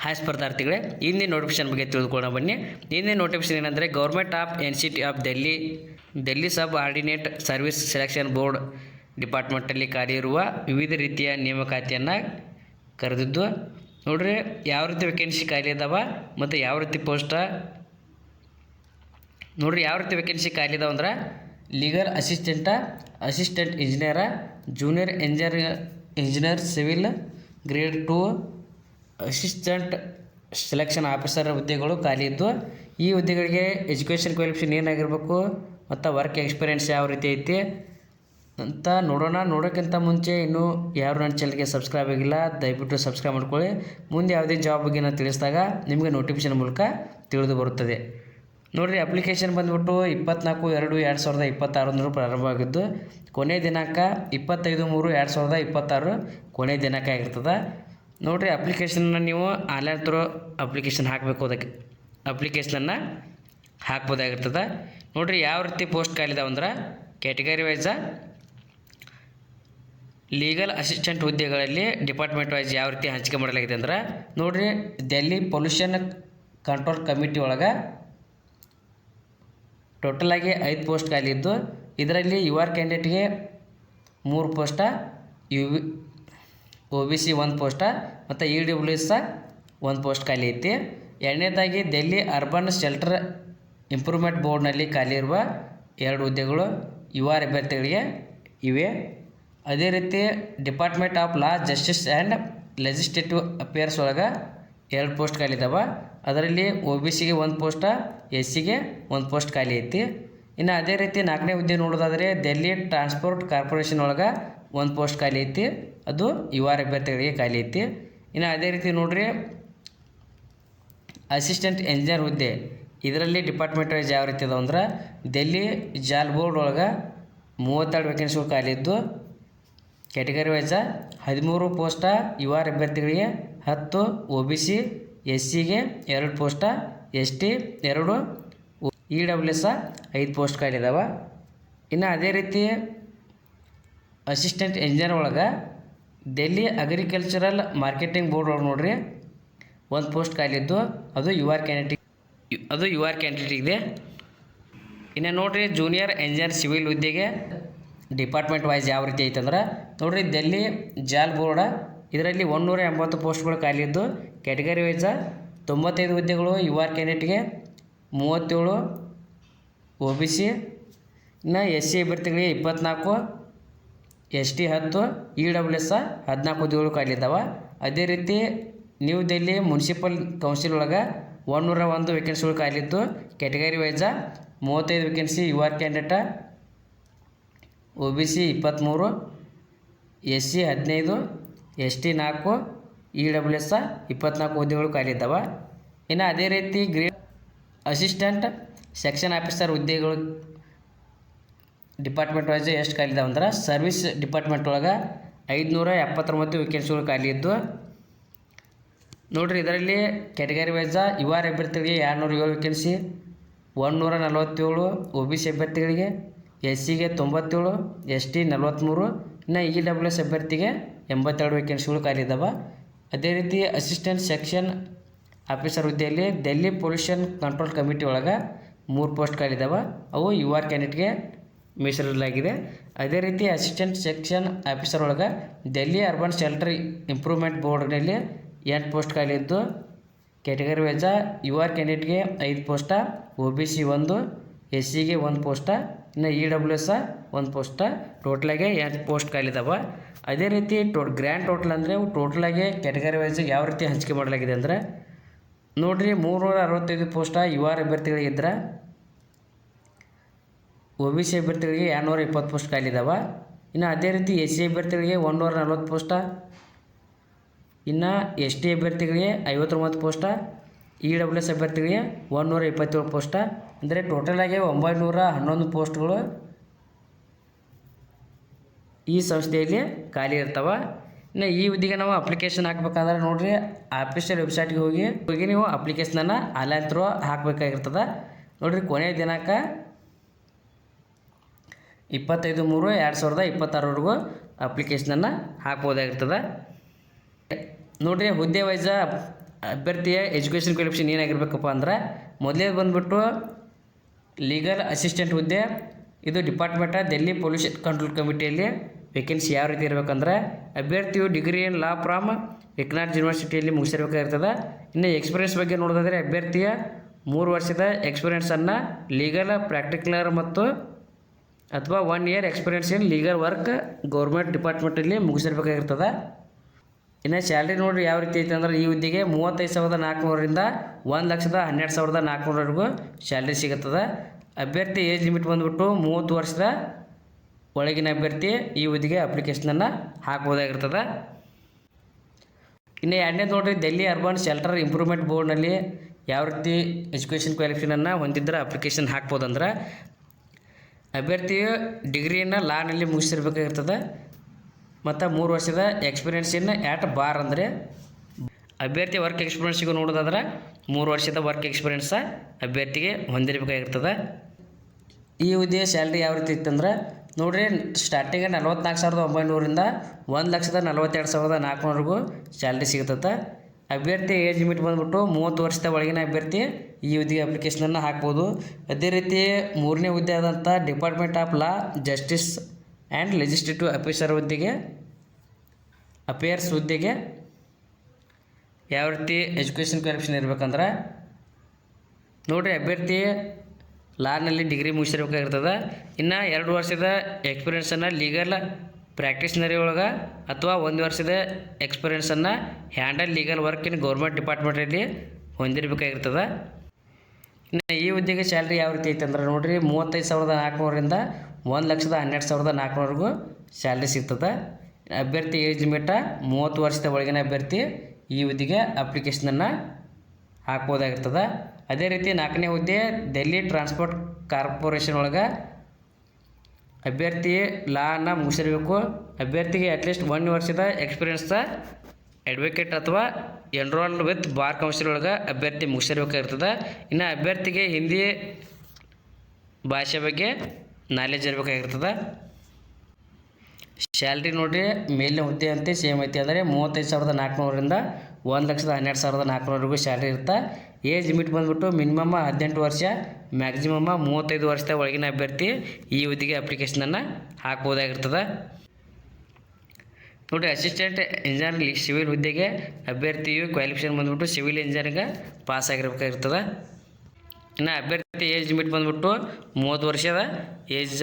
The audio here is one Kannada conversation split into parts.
ಹಾಯ್ ಸ್ಪರ್ಧಾರ್ಥಿಗಳೇ, ಇಂದಿನ ನೋಟಿಫಿಕೇಶನ್ ಬಗ್ಗೆ ತಿಳಿದುಕೊಳ್ಳೋಣ ಬನ್ನಿ. ಇಂದಿನ ನೋಟಿಫಿಕೇಶನ್ ಏನಂದರೆ government of NCT of Delhi subordinate service selection board ಡಿಪಾರ್ಟ್ಮೆಂಟಲ್ಲಿ ಖಾಲಿ ಇರುವ ವಿವಿಧ ರೀತಿಯ ನೇಮಕಾತಿಯನ್ನು ಕರೆದಿದ್ದು. ನೋಡ್ರಿ ಯಾವ ರೀತಿ ವೇಕೆನ್ಸಿ ಖಾಲಿ ಇದಾವ ಮತ್ತು ಯಾವ ರೀತಿ ಪೋಸ್ಟ ನೋಡ್ರಿ ಯಾವ ರೀತಿ ವೇಕೆನ್ಸಿ ಖಾಲಿ ಇದಾವೆ ಅಂದ್ರೆ legal assistant engineer, junior engineer civil grade 2 assistant selection officer ಹುದ್ದೆಗಳು ಖಾಲಿ ಇದ್ದು, ಈ ಹುದ್ದೆಗಳಿಗೆ ಎಜುಕೇಷನ್ ಕ್ವಾಲಿಫಿಕೇಷನ್ ಏನಾಗಿರಬೇಕು ಮತ್ತು ವರ್ಕ್ ಎಕ್ಸ್ಪೀರಿಯೆನ್ಸ್ ಯಾವ ರೀತಿ ಐತಿ ಅಂತ ನೋಡೋಣ. ನೋಡೋಕ್ಕಿಂತ ಮುಂಚೆ ಇನ್ನೂ ಯಾರು ನನ್ನ ಚಾನಲ್ಗೆ ಸಬ್ಸ್ಕ್ರೈಬ್ ಆಗಿಲ್ಲ ದಯವಿಟ್ಟು ಸಬ್ಸ್ಕ್ರೈಬ್ ಮಾಡ್ಕೊಳ್ಳಿ. ಮುಂದೆ ಯಾವುದೇ ಜಾಬ್ ಬಗ್ಗೆ ನಾನು ತಿಳಿಸಿದಾಗ ನಿಮಗೆ ನೋಟಿಫಿಕೇಶನ್ ಮೂಲಕ ತಿಳಿದು ಬರುತ್ತದೆ. ನೋಡಿರಿ, ಅಪ್ಲಿಕೇಶನ್ ಬಂದುಬಿಟ್ಟು 24/2/2026 ಪ್ರಾರಂಭವಾಗಿದ್ದು ಕೊನೆಯ ದಿನಾಂಕ 25/3/2026 ಕೊನೆಯ ದಿನಾಂಕ ಆಗಿರ್ತದೆ. ನೋಡಿರಿ, ಅಪ್ಲಿಕೇಶನ್ನ ನೀವು ಆನ್ಲೈನ್ ಥ್ರೂ ಅಪ್ಲಿಕೇಶನ್ ಹಾಕಬೇಕು. ಅದಕ್ಕೆ ಅಪ್ಲಿಕೇಶನನ್ನು ಹಾಕ್ಬೋದಾಗಿರ್ತದೆ. ನೋಡಿರಿ, ಯಾವ ರೀತಿ ಪೋಸ್ಟ್ ಖಾಲಿದಾವೆ ಅಂದ್ರೆ ಕ್ಯಾಟಗರಿ ವೈಸ ಲೀಗಲ್ ಅಸಿಸ್ಟೆಂಟ್ ಹುದ್ದೆಗಳಲ್ಲಿ ಡಿಪಾರ್ಟ್ಮೆಂಟ್ ವೈಸ್ ಯಾವ ರೀತಿ ಹಂಚಿಕೆ ಮಾಡಲಾಗಿದೆ ಅಂದ್ರೆ ನೋಡಿರಿ, ಡೆಲ್ಲಿ ಪೊಲ್ಯೂಷನ್ ಕಂಟ್ರೋಲ್ ಕಮಿಟಿ ಒಳಗೆ ಟೋಟಲಾಗಿ 5 ಪೋಸ್ಟ್ ಖಾಲಿ ಇದ್ದು, ಇದರಲ್ಲಿ ಯುವ ಕ್ಯಾಂಡಿಡೇಟ್ಗೆ 3 ಪೋಸ್ಟ, OBC 1 ಪೋಸ್ಟ ಮತ್ತು EWS 1 ಪೋಸ್ಟ್ ಖಾಲಿ ಐತಿ. ಎರಡನೇದಾಗಿ ಡೆಲ್ಲಿ ಅರ್ಬನ್ ಶೆಲ್ಟರ್ ಇಂಪ್ರೂವ್ಮೆಂಟ್ ಬೋರ್ಡ್ನಲ್ಲಿ ಖಾಲಿ ಇರುವ 2 ಹುದ್ದೆಗಳು ಯುವ ಅಭ್ಯರ್ಥಿಗಳಿಗೆ ಇವೆ. ಅದೇ ರೀತಿ department of law, justice and legislative affairs ಒಳಗೆ 2 ಪೋಸ್ಟ್ ಖಾಲಿ ಇದ್ದಾವೆ. ಅದರಲ್ಲಿ OBCಗೆ 1 ಪೋಸ್ಟ, SCಗೆ 1 ಪೋಸ್ಟ್ ಖಾಲಿ ಐತಿ. ಇನ್ನು ಅದೇ ರೀತಿ 4ನೇ ಹುದ್ದೆ ನೋಡೋದಾದರೆ ಡೆಲ್ಲಿ ಟ್ರಾನ್ಸ್ಪೋರ್ಟ್ ಕಾರ್ಪೊರೇಷನ್ ಒಳಗೆ 1 ಪೋಸ್ಟ್ ಖಾಲಿ ಐತಿ, ಅದು ಯುವ ಅಭ್ಯರ್ಥಿಗಳಿಗೆ ಖಾಲಿ ಐತಿ. ಇನ್ನು ಅದೇ ರೀತಿ ನೋಡ್ರಿ, ಅಸಿಸ್ಟೆಂಟ್ ಇಂಜಿನಿಯರ್ ಹುದ್ದೆ ಇದರಲ್ಲಿ ಡಿಪಾರ್ಟ್ಮೆಂಟ್ ವೈಸ್ ಯಾವ ರೀತಿ ಅದಾವೆ ಅಂದ್ರೆ ಡೆಲ್ಲಿ ಜಾಲ್ ಬೋರ್ಡ್ ಒಳಗೆ 32 ವೇಕೆನ್ಸಿಗಳು ಖಾಲಿ ಇದ್ದು, ಕ್ಯಾಟಗರಿ ವೈಸ 13 ಪೋಸ್ಟ ಯುವ ಅಭ್ಯರ್ಥಿಗಳಿಗೆ 10, OBC SCಗೆ 2 post, ST 2, EWS 5 post ಖಾಲಿ ಇದಾವೆ. ಇನ್ನು ಅದೇ ರೀತಿ ಅಸಿಸ್ಟೆಂಟ್ ಇಂಜಿನಿಯರ್ ಒಳಗೆ ಡೆಲ್ಲಿ ಅಗ್ರಿಕಲ್ಚರಲ್ ಮಾರ್ಕೆಟಿಂಗ್ ಬೋರ್ಡ್ ಒಳಗೆ ನೋಡ್ರಿ 1 ಪೋಸ್ಟ್ ಖಾಲಿ ಇದ್ದು, ಅದು ಯುವ ಕ್ಯಾಂಡಿಡೇಟ್ ಇದೆ. ಇನ್ನು ನೋಡ್ರಿ, ಜೂನಿಯರ್ ಇಂಜಿನಿಯರ್ ಸಿವಿಲ್ ಹುದ್ದೆಗೆ ಡಿಪಾರ್ಟ್ಮೆಂಟ್ ವೈಸ್ ಯಾವ ರೀತಿ ಐತಂದ್ರೆ ನೋಡ್ರಿ, ಡೆಲ್ಲಿ ಜಾಲ್ ಬೋರ್ಡ ಇದರಲ್ಲಿ 180 ಪೋಸ್ಟ್ಗಳು ಖಾಲಿ ಇದ್ದು, ಕ್ಯಾಟಗರಿ ವೈಸ 95 ಹುದ್ದೆಗಳು ಯುವ ಕ್ಯಾಂಡಿಡೇಟ್ಗೆ, 37 OBC, ಇನ್ನು SC ಅಭ್ಯರ್ಥಿಗಳಿಗೆ 24, ST 10, EWS 14 ಹುದ್ದೆಗಳು ಖಾಲಿ ಇದ್ದಾವೆ. ಅದೇ ರೀತಿ ನ್ಯೂ ಡೆಲ್ಲಿ ಮುನ್ಸಿಪಲ್ ಕೌನ್ಸಿಲ್ ಒಳಗೆ 101 ವೇಕೆನ್ಸಿಗಳು ಖಾಲಿ ಇದ್ದು, ಕ್ಯಾಟಗರಿ ವೈಸ 35 ವೇಕೆನ್ಸಿ ಯುವ ಕ್ಯಾಂಡಿಡೇಟ, OBC 23, SC 15, ST 4, EWS 24 ಹುದ್ದೆಗಳು ಖಾಲಿ ಇದ್ದಾವೆ. ಇನ್ನು ಅದೇ ರೀತಿ ಗ್ರೇಡ್ ಅಸಿಸ್ಟೆಂಟ್ ಸೆಕ್ಷನ್ ಆಫೀಸರ್ ಹುದ್ದೆಗಳು ಡಿಪಾರ್ಟ್ಮೆಂಟ್ ವೈಸ್ ಎಷ್ಟು ಖಾಲಿ ಇದಾವೆ ಅಂದ್ರೆ ಸರ್ವಿಸ್ ಡಿಪಾರ್ಟ್ಮೆಂಟ್ ಒಳಗೆ 579 ವೇಕೆನ್ಸಿಗಳು ಖಾಲಿ ಇದ್ದು, ನೋಡಿರಿ ಇದರಲ್ಲಿ ಕ್ಯಾಟಗರಿ ವೈಸ ಯುವ ಅಭ್ಯರ್ಥಿಗಳಿಗೆ 207 ವೇಕೆನ್ಸಿ, 147 OBC ಅಭ್ಯರ್ಥಿಗಳಿಗೆ, SCಗೆ 97, ST 43, ಇನ್ನು EWS ಅಭ್ಯರ್ಥಿಗೆ 82 ವೇಕೆನ್ಸಿಗಳು ಖಾಲಿ ಇದ್ದಾವೆ. ಅದೇ ರೀತಿ ಅಸಿಸ್ಟೆಂಟ್ ಸೆಕ್ಷನ್ ಆಫೀಸರ್ ಹುದ್ದೆಯಲ್ಲಿ ಡೆಲ್ಲಿ ಪೊಲ್ಯೂಷನ್ ಕಂಟ್ರೋಲ್ ಕಮಿಟಿ ಒಳಗೆ 3 ಪೋಸ್ಟ್ ಖಾಲಿ ಇದ್ದಾವೆ, ಅವು ಯುವ ಕ್ಯಾಂಡಿಡೇಟ್ಗೆ ಮೀಸಲಿಡಲಾಗಿದೆ. ಅದೇ ರೀತಿ ಅಸಿಸ್ಟೆಂಟ್ ಸೆಕ್ಷನ್ ಆಫೀಸರ್ ಒಳಗೆ ಡೆಲ್ಲಿ ಅರ್ಬನ್ ಶೆಲ್ಟರ್ ಇಂಪ್ರೂವ್ಮೆಂಟ್ ಬೋರ್ಡ್ನಲ್ಲಿ 8 ಪೋಸ್ಟ್ ಖಾಲಿ ಇದ್ದು, ಕ್ಯಾಟಗರಿ ವೈಸ ಯುವ ಕ್ಯಾಂಡಿಡೇಟ್ಗೆ 5 ಪೋಸ್ಟ, OBC 1, SCಗೆ 1 ಪೋಸ್ಟ, ಇನ್ನು EWS 1 ಪೋಸ್ಟ, ಟೋಟಲಾಗಿ 8 ಪೋಸ್ಟ್ ಖಾಲಿ ಇದ್ದಾವೆ. ಅದೇ ರೀತಿ ಗ್ರ್ಯಾಂಡ್ ಟೋಟಲ್ ಅಂದರೆ ಟೋಟಲಾಗಿ ಕ್ಯಾಟಗರಿ ವೈಸ್ ಯಾವ ರೀತಿ ಹಂಚಿಕೆ ಮಾಡಲಾಗಿದೆ ಅಂದರೆ ನೋಡಿರಿ, 365 ಪೋಸ್ಟ ಯುವ ಅಭ್ಯರ್ಥಿಗಳಿಗಿದ್ರೆ, OBC ಅಭ್ಯರ್ಥಿಗಳಿಗೆ 220 ಪೋಸ್ಟ್ ಖಾಲಿ ಇದ್ದಾವೆ. ಇನ್ನು ಅದೇ ರೀತಿ SC ಅಭ್ಯರ್ಥಿಗಳಿಗೆ 140 ಪೋಸ್ಟ, ಇನ್ನು ST ಅಭ್ಯರ್ಥಿಗಳಿಗೆ 59 ಪೋಸ್ಟ, EWS ಅಭ್ಯರ್ಥಿಗಳಿಗೆ 127 ಪೋಸ್ಟ, ಅಂದರೆ ಟೋಟಲಾಗಿ 911 ಪೋಸ್ಟ್ಗಳು ಈ ಸಂಸ್ಥೆಯಲ್ಲಿ ಖಾಲಿ ಇರ್ತವೆ. ಇನ್ನು ಈ ಹುದ್ದೆಗೆ ನಾವು ಅಪ್ಲಿಕೇಶನ್ ಹಾಕ್ಬೇಕಂದ್ರೆ ನೋಡಿರಿ, ಆಫೀಷಿಯಲ್ ವೆಬ್ಸೈಟ್ಗೆ ಹೋಗಿ ನೀವು ಅಪ್ಲಿಕೇಶನನ್ನು ಆನ್ಲೈನ್ ಥ್ರೂ ಹಾಕಬೇಕಾಗಿರ್ತದೆ. ನೋಡಿರಿ, ಕೊನೆಯ ದಿನಾಂಕ 25/3/2026 ಅಪ್ಲಿಕೇಶನನ್ನು ಹಾಕ್ಬೋದಾಗಿರ್ತದೆ. ನೋಡಿರಿ, ಹುದ್ದೆ ವೈಸ ಅಭ್ಯರ್ಥಿಯ ಎಜುಕೇಷನ್ ಕ್ವಾಲಿಫಿಕೇಷನ್ ಏನಾಗಿರ್ಬೇಕಪ್ಪ ಅಂದ್ರೆ ಮೊದಲೇ ಬಂದುಬಿಟ್ಟು ಲೀಗಲ್ ಅಸಿಸ್ಟೆಂಟ್ ಹುದ್ದೆ. ಇದು ಡಿಪಾರ್ಟ್ಮೆಂಟ್ ಡೆಲ್ಲಿ ಪೊಲ್ಯೂಷನ್ ಕಂಟ್ರೋಲ್ ಕಮಿಟಿಯಲ್ಲಿ ವೇಕೆನ್ಸಿ ಯಾವ ರೀತಿ ಇರಬೇಕಂದ್ರೆ ಅಭ್ಯರ್ಥಿಯು ಡಿಗ್ರಿ ಇನ್ ಲಾ ಫ್ರಾಮ್ ಎಕ್ನಾಟ್ ಯೂನಿವರ್ಸಿಟಿಯಲ್ಲಿ ಮುಗಿಸಿರ್ಬೇಕಾಗಿರ್ತದೆ. ಇನ್ನು ಎಕ್ಸ್ಪೀರಿಯನ್ಸ್ ಬಗ್ಗೆ ನೋಡೋದಾದರೆ ಅಭ್ಯರ್ಥಿಯ 3 ವರ್ಷದ ಎಕ್ಸ್ಪೀರಿಯೆನ್ಸನ್ನು ಲೀಗಲ್ ಪ್ರಾಕ್ಟಿಕಲರ್ ಮತ್ತು ಅಥವಾ 1 ಇಯರ್ ಎಕ್ಸ್ಪೀರಿಯೆನ್ಸ್ ಇನ್ ಲೀಗಲ್ ವರ್ಕ್ ಗೌರ್ಮೆಂಟ್ ಡಿಪಾರ್ಟ್ಮೆಂಟಲ್ಲಿ ಮುಗಿಸಿರ್ಬೇಕಾಗಿರ್ತದೆ. ಇನ್ನು ಸ್ಯಾಲ್ರಿ ನೋಡಿರಿ ಯಾವ ರೀತಿ ಐತೆ ಅಂದ್ರೆ ಈ ಹುದ್ದೆಗೆ 35,400ರಿಂದ 1,12,400ವರೆಗೂ ಸ್ಯಾಲ್ರಿ ಸಿಗುತ್ತದೆ. ಅಭ್ಯರ್ಥಿ ಏಜ್ ಲಿಮಿಟ್ ಬಂದುಬಿಟ್ಟು 30 ವರ್ಷದ ಒಳಗಿನ ಅಭ್ಯರ್ಥಿ ಈ ಹುದ್ದೆಗೆ ಅಪ್ಲಿಕೇಶನನ್ನು ಹಾಕ್ಬೋದಾಗಿರ್ತದೆ. ಇನ್ನು ಎರಡನೇದು ನೋಡಿರಿ ಡೆಲ್ಲಿ ಅರ್ಬನ್ ಶೆಲ್ಟರ್ ಇಂಪ್ರೂವ್ಮೆಂಟ್ ಬೋರ್ಡ್ನಲ್ಲಿ ಯಾವ ರೀತಿ ಎಜುಕೇಷನ್ ಕ್ವಾಲಿಫಿಕೇಷನನ್ನು ಹೊಂದಿದ್ರೆ ಅಪ್ಲಿಕೇಶನ್ ಹಾಕ್ಬೋದಂದ್ರೆ ಅಭ್ಯರ್ಥಿಯು ಡಿಗ್ರಿಯನ್ನು ಲಾನಲ್ಲಿ ಮುಗಿಸಿರ್ಬೇಕಾಗಿರ್ತದೆ ಮತ್ತು 3 ವರ್ಷದ ಎಕ್ಸ್ಪೀರಿಯೆನ್ಸ್ ಇನ್ ಆ್ಯಟ್ ಬಾರ್ ಅಂದರೆ ಅಭ್ಯರ್ಥಿ ವರ್ಕ್ ಎಕ್ಸ್ಪೀರಿಯೆನ್ಸಿಗೂ ನೋಡೋದಾದ್ರೆ 3 ವರ್ಷದ ವರ್ಕ್ ಎಕ್ಸ್ಪೀರಿಯೆನ್ಸ ಅಭ್ಯರ್ಥಿಗೆ ಹೊಂದಿರಬೇಕಾಗಿರ್ತದೆ. ಈ ಹುದ್ದೆಯ ಸ್ಯಾಲ್ರಿ ಯಾವ ರೀತಿ ಇತ್ತಂದ್ರೆ ನೋಡಿರಿ ಸ್ಟಾರ್ಟಿಂಗ್ 44,900ರಿಂದ 1,42,400ವರೆಗೂ ಸ್ಯಾಲ್ರಿ ಸಿಗುತ್ತದೆ. ಅಭ್ಯರ್ಥಿ ಏಜ್ ಲಿಮಿಟ್ ಬಂದುಬಿಟ್ಟು 30 ವರ್ಷದ ಒಳಗಿನ ಅಭ್ಯರ್ಥಿ ಈ ಹುದ್ದೆಗೆ ಅಪ್ಲಿಕೇಶನನ್ನು ಹಾಕ್ಬೋದು. ಅದೇ ರೀತಿ 3ನೇ ಹುದ್ದೆ ಆದಂಥ department of law justice and legislative officer ಹುದ್ದೆಗೆ ಅಫೇರ್ಸ್ ಹುದ್ದೆಗೆ ಯಾವ ರೀತಿ ಎಜುಕೇಷನ್ ಕ್ವಾಲಿಫಿಕೇಷನ್ ಇರಬೇಕಂದ್ರೆ ನೋಡಿರಿ ಅಭ್ಯರ್ಥಿ ಲಾನಲ್ಲಿ ಡಿಗ್ರಿ ಮುಗಿಸಿರ್ಬೇಕಾಗಿರ್ತದೆ. ಇನ್ನು 2 ವರ್ಷದ ಎಕ್ಸ್ಪೀರಿಯೆನ್ಸನ್ನು ಲೀಗಲ್ ಪ್ರಾಕ್ಟೀಸ್ನರಿ ಒಳಗೆ ಅಥವಾ 1 ವರ್ಷದ ಎಕ್ಸ್ಪೀರಿಯೆನ್ಸನ್ನು handle legal work in government ಡಿಪಾರ್ಟ್ಮೆಂಟಲ್ಲಿ ಹೊಂದಿರಬೇಕಾಗಿರ್ತದೆ. ಇನ್ನು ಈ ಹುದ್ದೆಗೆ ಸ್ಯಾಲ್ರಿ ಯಾವ ರೀತಿ ಐತೆ ಅಂದ್ರೆ ನೋಡಿರಿ 35,400ರಿಂದ 1,12,400ವರೆಗೂ ಸ್ಯಾಲ್ರಿ ಸಿಗ್ತದೆ. ಅಭ್ಯರ್ಥಿ ಏಜ್ ಲಿಮಿಟ 30 ವರ್ಷದ ಒಳಗಿನ ಅಭ್ಯರ್ಥಿ ಈ ಹುದ್ದೆಗೆ ಅಪ್ಲಿಕೇಶನನ್ನು ಹಾಕ್ಬೋದಾಗಿರ್ತದೆ. ಅದೇ ರೀತಿ 4ನೇ ಹುದ್ದೆ ಡೆಲ್ಲಿ ಟ್ರಾನ್ಸ್ಪೋರ್ಟ್ ಕಾರ್ಪೊರೇಷನ್ ಒಳಗೆ ಅಭ್ಯರ್ಥಿ ಲಾನ ಮುಗಿಸಿರಬೇಕು. ಅಭ್ಯರ್ಥಿಗೆ ಅಟ್ಲೀಸ್ಟ್ 1 ವರ್ಷದ ಎಕ್ಸ್ಪೀರಿಯೆನ್ಸ್ ಅಡ್ವೊಕೇಟ್ ಅಥವಾ ಎನ್ರೋಲ್ಡ್ ವಿತ್ ಬಾರ್ ಕೌನ್ಸಿಲ್ ಒಳಗೆ ಅಭ್ಯರ್ಥಿ ಮುಗಿಸಿರ್ಬೇಕಾಗಿರ್ತದೆ. ಇನ್ನು ಅಭ್ಯರ್ಥಿಗೆ ಹಿಂದಿ ಭಾಷೆ ಬಗ್ಗೆ ನಾಲೆಜ್ ಇರಬೇಕಾಗಿರ್ತದೆ. ಸ್ಯಾಲ್ರಿ ನೋಡಿರಿ ಮೇಲಿನ ಹುದ್ದೆ ಅಂತೆ ಸೇಮ್ ಐತಿ ಅಂದರೆ 35,400ರಿಂದ 1,12,400ವರೆಗೂ ಸ್ಯಾಲ್ರಿ ಇರುತ್ತೆ. ಏಜ್ ಲಿಮಿಟ್ ಬಂದುಬಿಟ್ಟು ಮಿನಿಮಮ್ 18 ವರ್ಷ ಮ್ಯಾಕ್ಸಿಮಮ್ 35 ವರ್ಷದ ಒಳಗಿನ ಅಭ್ಯರ್ಥಿ ಈ ಹುದ್ದೆಗೆ ಅಪ್ಲಿಕೇಶನನ್ನು ಹಾಕ್ಬೋದಾಗಿರ್ತದೆ. ನೋಡಿ ಅಸಿಸ್ಟೆಂಟ್ ಇಂಜಿನಿಯರ್ ಸಿವಿಲ್ ಹುದ್ದೆಗೆ ಅಭ್ಯರ್ಥಿಯು ಕ್ವಾಲಿಫಿಕೇಷನ್ ಬಂದುಬಿಟ್ಟು ಸಿವಿಲ್ ಇಂಜಿನಿಯರಿಂಗ್ ಪಾಸ್ ಆಗಿರಬೇಕಾಗಿರ್ತದೆ. ಇನ್ನು ಅಭ್ಯರ್ಥಿ ಏಜ್ ಲಿಮಿಟ್ ಬಂದುಬಿಟ್ಟು 30 ವರ್ಷದ ಏಜ್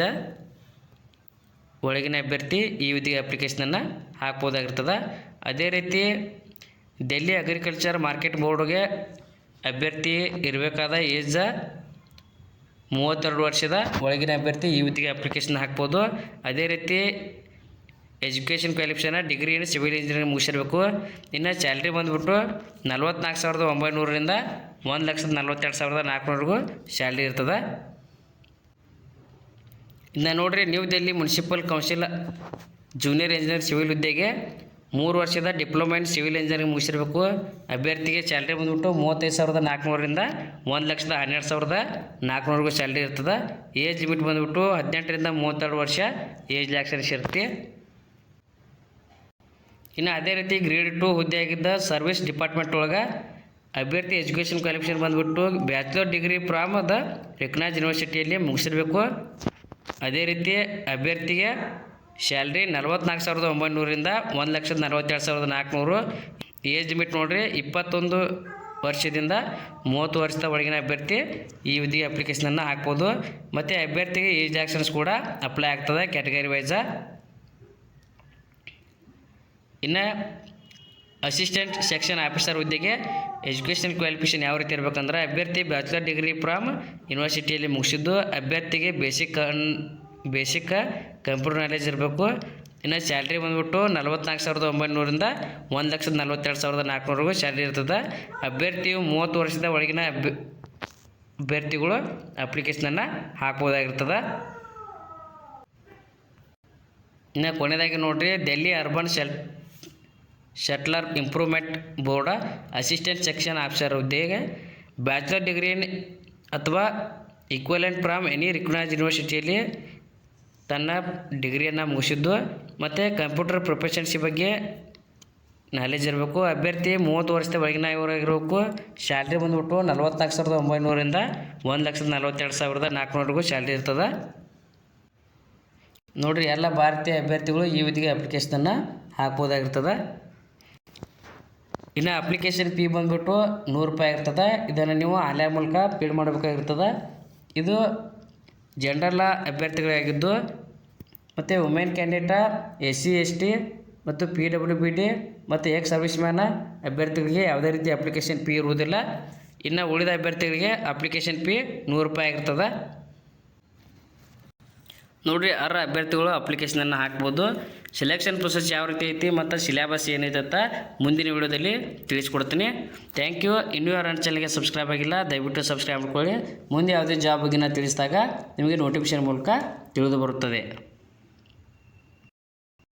ಒಳಗಿನ ಅಭ್ಯರ್ಥಿ ಈ ಹುದ್ದೆಗೆ ಅಪ್ಲಿಕೇಶನನ್ನು ಹಾಕ್ಬೋದಾಗಿರ್ತದೆ. ಅದೇ ರೀತಿ ಡೆಲ್ಲಿ ಅಗ್ರಿಕಲ್ಚರ್ ಮಾರ್ಕೆಟ್ ಬೋರ್ಡ್ಗೆ ಅಭ್ಯರ್ಥಿ ಇರಬೇಕಾದ ಏಜ್ 32 ವರ್ಷದ ಒಳಗಿನ ಅಭ್ಯರ್ಥಿ ಈ ಹುದ್ದೆಗೆ ಅಪ್ಲಿಕೇಶನ್ ಹಾಕ್ಬೋದು. ಅದೇ ರೀತಿ education qualification degree in civil engineering ಮುಗಿಸಿರಬೇಕು. ಇನ್ನು ಸ್ಯಾಲ್ರಿ ಬಂದುಬಿಟ್ಟು 44,900ರಿಂದ 1,42,400ವರೆಗೂ ಸ್ಯಾಲ್ರಿ ಇರ್ತದೆ. ಇನ್ನು ನೋಡಿರಿ new Delhi municipal council junior engineer civil ಹುದ್ದೆಗೆ 3 ವರ್ಷದ ಡಿಪ್ಲೊಮಾ ಇನ್ ಸಿವಿಲ್ ಇಂಜಿನಿಯರಿಂಗ್ ಮುಗಿಸಿರಬೇಕು. ಅಭ್ಯರ್ಥಿಗೆ ಸ್ಯಾಲ್ರಿ ಬಂದುಬಿಟ್ಟು 35,400ರಿಂದ 1,12,400ವರೆಗೂ ಸ್ಯಾಲ್ರಿ ಇರ್ತದೆ. ಏಜ್ ಲಿಮಿಟ್ ಬಂದುಬಿಟ್ಟು 18ರಿಂದ 32 ವರ್ಷ ಏಜ್ ರಿಲ್ಯಾಕ್ಸೇಷನ್ ಇರುತ್ತೆ. ಇನ್ನು ಅದೇ ರೀತಿ ಗ್ರೇಡ್ 2 ಹುದ್ದೆ ಆಗಿದ್ದ ಸರ್ವಿಸ್ ಡಿಪಾರ್ಟ್ಮೆಂಟ್ ಒಳಗೆ ಅಭ್ಯರ್ಥಿ ಎಜುಕೇಷನ್ ಕ್ವಾಲಿಫಿಕೇಷನ್ ಬಂದುಬಿಟ್ಟು bachelor degree from the recognised ಯೂನಿವರ್ಸಿಟಿಯಲ್ಲಿ ಮುಗಿಸಿರಬೇಕು. ಅದೇ ರೀತಿ ಅಭ್ಯರ್ಥಿಗೆ ಸ್ಯಾಲ್ರಿ 44,900ರಿಂದ 1,42,400. ಏಜ್ ಲಿಮಿಟ್ ನೋಡಿರಿ 21 ವರ್ಷದಿಂದ 30 ವರ್ಷದ ಒಳಗಿನ ಅಭ್ಯರ್ಥಿ ಈ ಹುದ್ದೆಗೆ ಅಪ್ಲಿಕೇಶನನ್ನು ಹಾಕ್ಬೋದು. ಮತ್ತು ಅಭ್ಯರ್ಥಿಗೆ ಏಜ್ ಆಕ್ಷನ್ಸ್ ಕೂಡ ಅಪ್ಲೈ ಆಗ್ತದೆ ಕ್ಯಾಟಗರಿ ವೈಸ. ಇನ್ನು ಅಸಿಸ್ಟೆಂಟ್ ಸೆಕ್ಷನ್ ಆಫೀಸರ್ ಹುದ್ದೆಗೆ ಎಜುಕೇಷನ್ ಕ್ವಾಲಿಫಿಕೇಷನ್ ಯಾವ ರೀತಿ ಇರಬೇಕಂದ್ರೆ ಅಭ್ಯರ್ಥಿ ಬ್ಯಾಚುಲರ್ ಡಿಗ್ರಿ ಫ್ರಾಮ್ ಯೂನಿವರ್ಸಿಟಿಯಲ್ಲಿ ಮುಗಿಸಿದ್ದು ಅಭ್ಯರ್ಥಿಗೆ ಬೇಸಿಕ್ ಕಂಪ್ಯೂಟರ್ ನಾಲೆಜ್ ಇರಬೇಕು. ಇನ್ನು ಸ್ಯಾಲ್ರಿ ಬಂದುಬಿಟ್ಟು 44,900ರಿಂದ 1,42,400ವರೆಗೂ ಸ್ಯಾಲ್ರಿ ಇರ್ತದೆ. ಅಭ್ಯರ್ಥಿಯು 30 ವರ್ಷದ ಒಳಗಿನ ಅಭ್ಯರ್ಥಿಗಳು ಅಪ್ಲಿಕೇಶನನ್ನು ಹಾಕ್ಬೋದಾಗಿರ್ತದೆ. ಇನ್ನು ಕೊನೆಯದಾಗಿ ನೋಡಿರಿ Delhi urban shelter improvement board assistant section officer ಹುದ್ದೆಗೆ ಬ್ಯಾಚುಲರ್ ಡಿಗ್ರಿ ಅಥವಾ ಈಕ್ವಲೆಂಟ್ ಫ್ರಾಮ್ ಎನಿ ರಿಕಗ್ನೈಸ್ಡ್ ಯೂನಿವರ್ಸಿಟಿಯಲ್ಲಿ ತನ್ನ ಡಿಗ್ರಿಯನ್ನು ಮುಗಿಸಿದ್ದು ಮತ್ತು ಕಂಪ್ಯೂಟರ್ ಪ್ರೊಫೆಷನ್ಸಿ ಬಗ್ಗೆ ನಾಲೆಜ್ ಇರಬೇಕು. ಅಭ್ಯರ್ಥಿ 30 ವರ್ಷದ ಒಳಗಿನವರಾಗಿರಬೇಕು. ಸ್ಯಾಲ್ರಿ ಬಂದುಬಿಟ್ಟು 44,900ರಿಂದ 1,42,400ವರೆಗೂ ಸ್ಯಾಲ್ರಿ ಇರ್ತದೆ. ನೋಡಿರಿ, ಎಲ್ಲ ಭಾರತೀಯ ಅಭ್ಯರ್ಥಿಗಳು ಈ ವಿಧಿಗೆ ಅಪ್ಲಿಕೇಶನನ್ನು ಹಾಕ್ಬೋದಾಗಿರ್ತದೆ. ಇನ್ನು ಅಪ್ಲಿಕೇಶನ್ ಫೀ ಬಂದುಬಿಟ್ಟು 100 ರೂಪಾಯಿ ಇರ್ತದೆ. ಇದನ್ನು ನೀವು ಆನ್ಲೈನ್ ಮೂಲಕ ಪೇಡ್ ಮಾಡಬೇಕಾಗಿರ್ತದೆ. ಇದು ಜನರಲ್ ಅಭ್ಯರ್ಥಿಗಳಾಗಿದ್ದು ಮತ್ತು ವುಮೆನ್ ಕ್ಯಾಂಡಿಡೇಟ, SC ST ಮತ್ತು PWBD ಮತ್ತು ಸರ್ವಿಸ್ ಮ್ಯಾನ್ ಅಭ್ಯರ್ಥಿಗಳಿಗೆ ಯಾವುದೇ ರೀತಿ ಅಪ್ಲಿಕೇಶನ್ ಫೀ ಇರುವುದಿಲ್ಲ. ಇನ್ನು ಉಳಿದ ಅಭ್ಯರ್ಥಿಗಳಿಗೆ ಅಪ್ಲಿಕೇಶನ್ ಫೀ 100 ರೂಪಾಯಿ ಆಗಿರ್ತದೆ. ನೋಡಿರಿ, ಅರ್ಹ ಅಭ್ಯರ್ಥಿಗಳು ಅಪ್ಲಿಕೇಶನನ್ನು ಹಾಕ್ಬೋದು. ಸೆಲೆಕ್ಷನ್ ಪ್ರೊಸೆಸ್ ಯಾವ ರೀತಿ ಐತಿ ಮತ್ತು ಸಿಲೆಬಸ್ ಏನೈತೆ ಅಂತ ಮುಂದಿನ ವಿಡಿಯೋದಲ್ಲಿ ತಿಳಿಸ್ಕೊಡ್ತೀನಿ. Thank you. ಇನ್ನೂ ಯಾರು ನನ್ನ ಚಾನಲ್ಗೆ ಸಬ್ಸ್ಕ್ರೈಬ್ ಆಗಿಲ್ಲ, ದಯವಿಟ್ಟು ಸಬ್ಸ್ಕ್ರೈಬ್ ಮಾಡ್ಕೊಳ್ಳಿ. ಮುಂದೆ ಯಾವುದೇ ಜಾಬ್ ಬಗ್ಗೆ ತಿಳಿಸಿದಾಗ ನಿಮಗೆ ನೋಟಿಫಿಕೇಶನ್ ಮೂಲಕ ತಿಳಿದು ಬರುತ್ತದೆ.